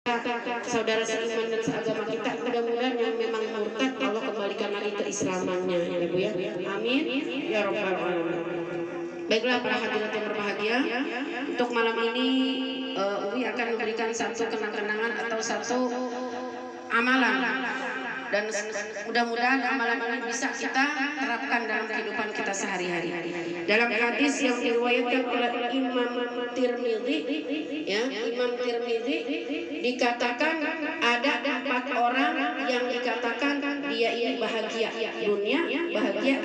saudara seiman dan seagama kita, mudah-mudahan yang memang murtad Allah kembalikan lagi ke Islamannya ya Bu ya. Amin ya rabbal alamin. Baiklah para hadirat yang berbahagia, untuk malam ini Uwi akan memberikan satu kenang-kenangan atau satu amalan, dan mudah-mudahan amalan ini bisa kita terapkan dalam kehidupan kita sehari-hari. Dalam hadis yang diriwayatkan oleh Imam Tirmidzi, ya, Imam Tirmidzi dikatakan ada 4 orang yang dikatakan dia ini bahagia dunia, bahagia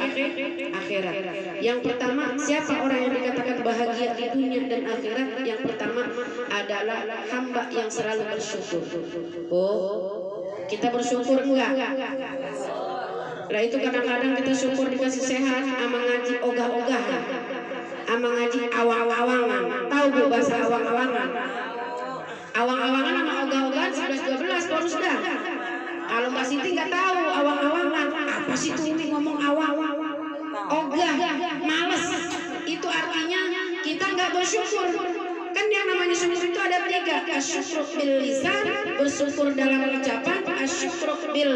akhirat. Yang pertama, siapa orang yang dikatakan bahagia di dunia dan akhirat? Yang pertama adalah hamba yang selalu bersyukur. Kita bersyukur enggak? Lah itu kadang-kadang kita syukur dikasih sehat, ama ngaji ogah-ogahan, ama ngaji awang-awangan. Tahu Bu bahasa awang-awangan? Awang-awangan sama ogah-ogahan 11-12 baru sudah. Kalau Mbak Siti nggak tahu awang-awangan, apa sih tuh ini ngomong awang? Ogah, males. Itu artinya kita nggak bersyukur. Kan yang namanya syukur itu ada 3, asyukru bil lisan, bersyukur dalam ucapan, asyukru bil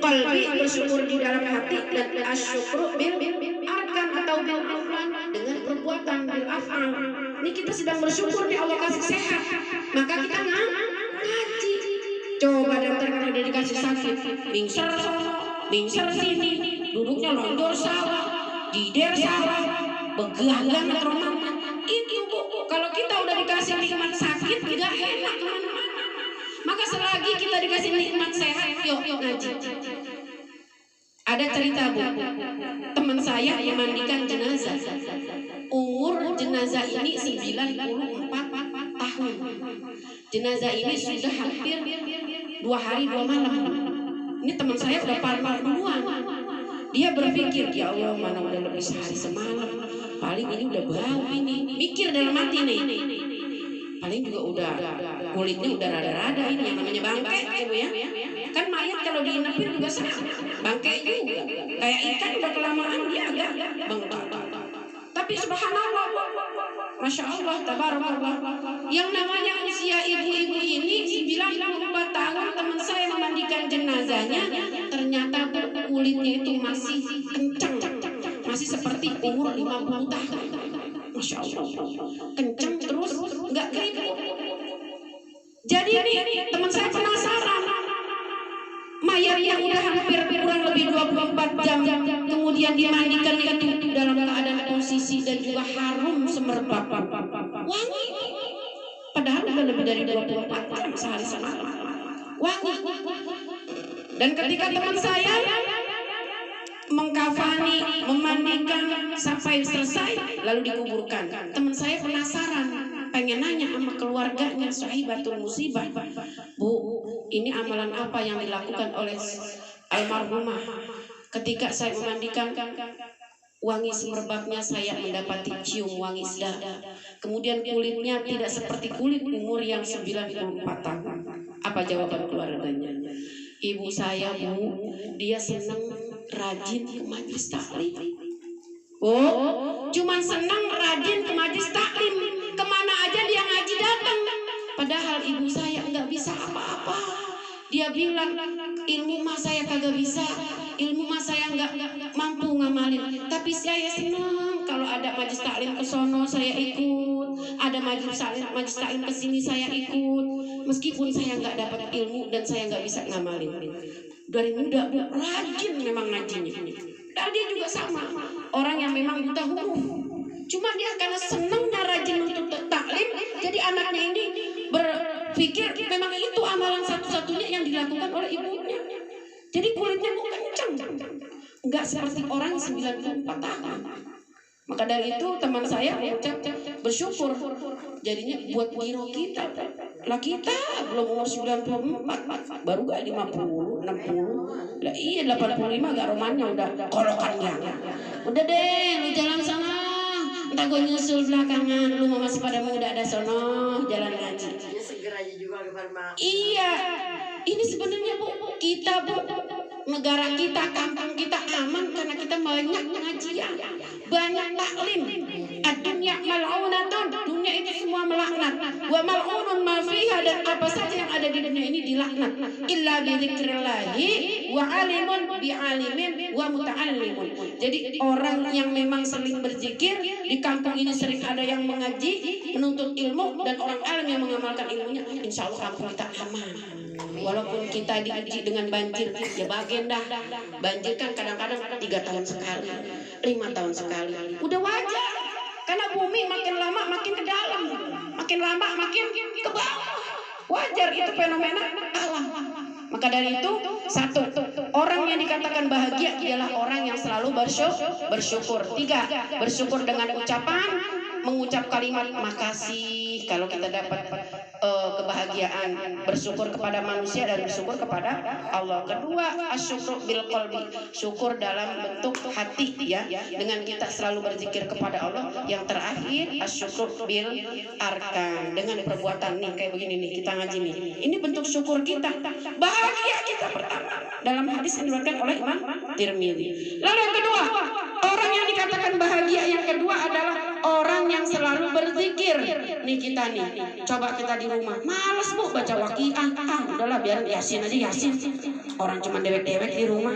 qalbi, bersyukur di dalam hati, dan asyukru bil arkan atau bil af'al, dengan perbuatan, bil af'al. Ini kita sedang bersyukur nih Allah kasih sehat, maka kita ngaji. Coba daftar kalau udah dikasih sakit, bingser sini, duduknya lonjor sawah, jider sawah, begagan trauma. Itu Bu, kalau kita udah dikasih nikmat sakit, tidak enak kemana-mana. Maka selagi kita dikasih nikmat sehat, yuk ngaji. Ada cerita Bu, teman saya memandikan jenazah. Umur jenazah ini 94 tahun. Jenazah ini sudah hampir 2 hari 2 malam. Ini teman saya udah parpar duluan. Dia berpikir, ya Allah, mana udah lebih sehari semalam, paling ini udah bau ini. Mikir dalam hati nih, paling juga udah kulitnya udah rada-rada ini yang namanya bangke gitu ya. Kan mayat kalau diinepin juga sama, bangke juga. Kayak ikan udah kelamaan dia agak bengkak. Tapi subhanallah, masya Allah, tabarakallah, yang namanya usia ibu-ibu ini 94 tahun, teman saya memandikan jenazahnya, ternyata kulitnya itu masih kencang, masih seperti umur 50 tahun. Masya Allah, kencang terus, nggak keriput. Jadi ini teman saya penasaran, mayat yang udah hampir kurang lebih 24 jam kemudian dimandikan itu dalam keadaan posisi dan juga harum semerbak, wangi, padahal udah lebih dari 24 jam sehari semalam, wangi. Dan ketika teman saya mengkafani, memandikan sampai selesai lalu dikuburkan, teman saya penasaran, pengen nanya sama keluarganya, sahibatul musibah, Bu, ini amalan apa yang dilakukan oleh almarhumah? Ketika saya memandikan, wangi semerbaknya saya mendapati cium wangi sedap. Kemudian kulitnya tidak seperti kulit umur yang 94 tahun. Apa jawaban keluarganya? Ibu saya, Bu, dia senang rajin ke majelis taklim. Oh, cuman senang rajin ke majelis taklim. Kemana aja dia ngaji datang. Padahal ibu saya nggak bisa apa-apa. Dia bilang, ilmu mah saya kagak bisa, ilmu mah saya nggak mampu ngamalin. Tapi saya senang kalau ada majelis taklim ke sono saya ikut, ada majelis taklim ke sini saya ikut. Meskipun saya nggak dapat ilmu dan saya nggak bisa ngamalin. Dari muda Bu, rajin memang ngajinya. Dan dia juga sama, orang yang memang buta hukum. Cuma dia karena senangnya rajin untuk taklim, jadi anaknya ini berpikir memang itu amalan satu-satunya yang dilakukan oleh ibunya. Jadi kulitnya kok kencang, nggak seperti orang 94 tahun. Maka dari itu teman saya mengucap bersyukur, jadinya buat giro kita. Lah kita belum umur 94, baru gak 50, 60. Lah iya 85 gak romannya udah kolokannya. Udah deh, lu jalan sana. Entah gue nyusul belakangan, lu masih pada muda ada sono, jalan ngaji. Iya, ini sebenarnya Bu, kita Bu, negara kita, kampung kita aman karena kita banyak pengajian, banyak taklim. Ad-dunya mal'unatun, dunia itu semua melaknat. Wa mal'unun ma fiha, dan apa saja yang hidupnya ini dilaknat. Illa bi dzikrillahi wa alimun bi alimin wa muta'allimun. Jadi orang yang memang sering berzikir, di kampung ini sering ada yang mengaji, menuntut ilmu, dan orang alim yang mengamalkan ilmunya, insya Allah kampung kita aman. Walaupun kita diuji dengan banjir, ya bagian dah. Banjir kan kadang-kadang 3 tahun sekali, 5 tahun sekali. Udah wajar, karena bumi makin lama makin ke dalam, makin lama makin ke bawah. Wajar, itu fenomena alam. Maka dari itu, satu, orang yang dikatakan bahagia ialah orang yang selalu bersyukur. 3, bersyukur dengan ucapan, mengucap kalimat makasih kalau kita dapat kebahagiaan, bersyukur kepada manusia dan bersyukur kepada Allah. Kedua, asyukru bil qalbi, syukur dalam bentuk hati, ya, dengan kita selalu berzikir kepada Allah. Yang terakhir, asyukru bil arkan, dengan perbuatan nih kayak begini nih, kita ngaji nih. Ini bentuk syukur kita. Bahagia kita pertama dalam hadis yang diriwayatkan oleh Imam Tirmidzi. Lalu yang kedua, orang yang dikatakan bahagia yang kedua adalah orang yang selalu berzikir. Nih kita nih, coba kita di rumah, males bu baca waqiah, udahlah biar yasin aja, yasin. Orang cuma dewek-dewek di rumah.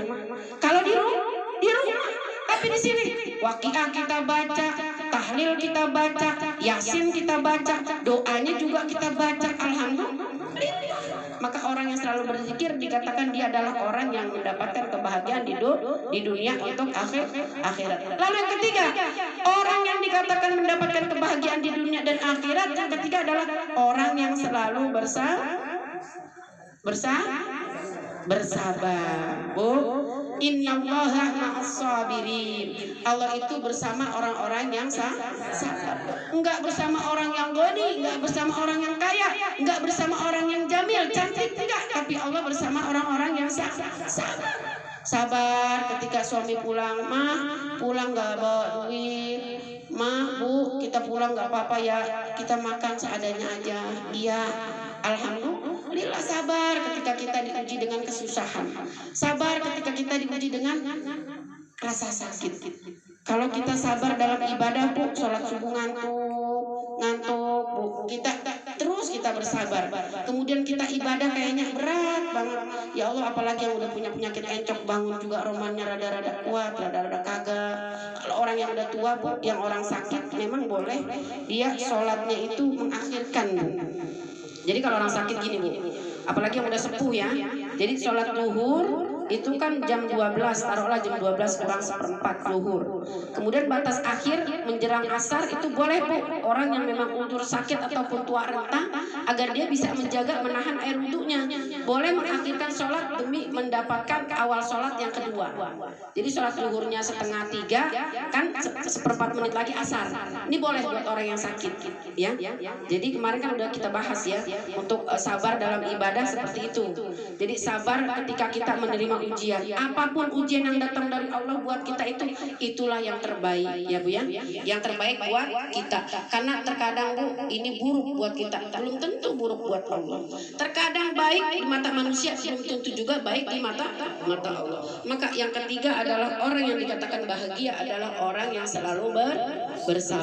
Kalau di rumah, tapi di sini waqiah kita baca, tahlil kita baca, yasin kita baca, doanya juga kita baca. Alhamdulillah. Maka orang yang selalu berzikir dikatakan dia adalah orang yang mendapatkan kebahagiaan di dunia untuk akhirat. Lalu yang ketiga, orang yang dikatakan mendapatkan kebahagiaan di dunia dan akhirat, yang ketiga adalah orang yang selalu bersabar. Bu, innallaha ma'as-sabirin. Allah itu bersama orang-orang yang sabar. Enggak bersama orang yang goni, enggak bersama orang yang kaya, enggak bersama orang yang jamil, cantik, enggak, tapi Allah bersama orang-orang yang sabar. Sabar ketika suami pulang, pulang enggak bawa duit. Bu, kita pulang enggak apa-apa ya, kita makan seadanya aja. Iya, alhamdulillah. Sabar ketika kita diuji dengan kesusahan. Sabar ketika kita diuji dengan rasa sakit. Kalau kita sabar dalam ibadah, bu, sholat subuh ngantuk, bu, kita bersabar. Kemudian kita ibadah kayaknya berat banget. Ya Allah, apalagi yang udah punya penyakit encok, bangun juga romannya rada-rada kuat, rada-rada kagak. Kalau orang yang udah tua, bu, yang orang sakit, memang boleh dia sholatnya itu mengakhirkan. Jadi kalau orang sakit gini, bu, apalagi yang udah sepuh ya, jadi sholat zuhur itu kan jam 12, taruhlah jam 12 kurang 1/4 zuhur. Kemudian batas akhir menjelang asar itu boleh, bu, orang yang memang uzur sakit ataupun tua renta, agar dia bisa menjaga menahan air wudunya, boleh mengakhirkan sholat demi mendapatkan awal sholat yang kedua. Jadi sholat zuhurnya 2:30 kan 1/4 menit lagi asar. Ini boleh buat orang yang sakit, ya. Jadi kemarin kan udah kita bahas ya, untuk sabar dalam ibadah seperti itu. Jadi sabar ketika kita menerima ujian, apapun ujian yang datang dari Allah buat kita itulah yang terbaik, ya bu ya, yang terbaik buat kita. Karena terkadang, bu, ini buruk buat kita, belum tentu buruk buat Allah. Terkadang baik di mata manusia, belum tentu juga baik di mata Allah. Maka yang ketiga adalah orang yang dikatakan bahagia adalah orang yang selalu bersabar.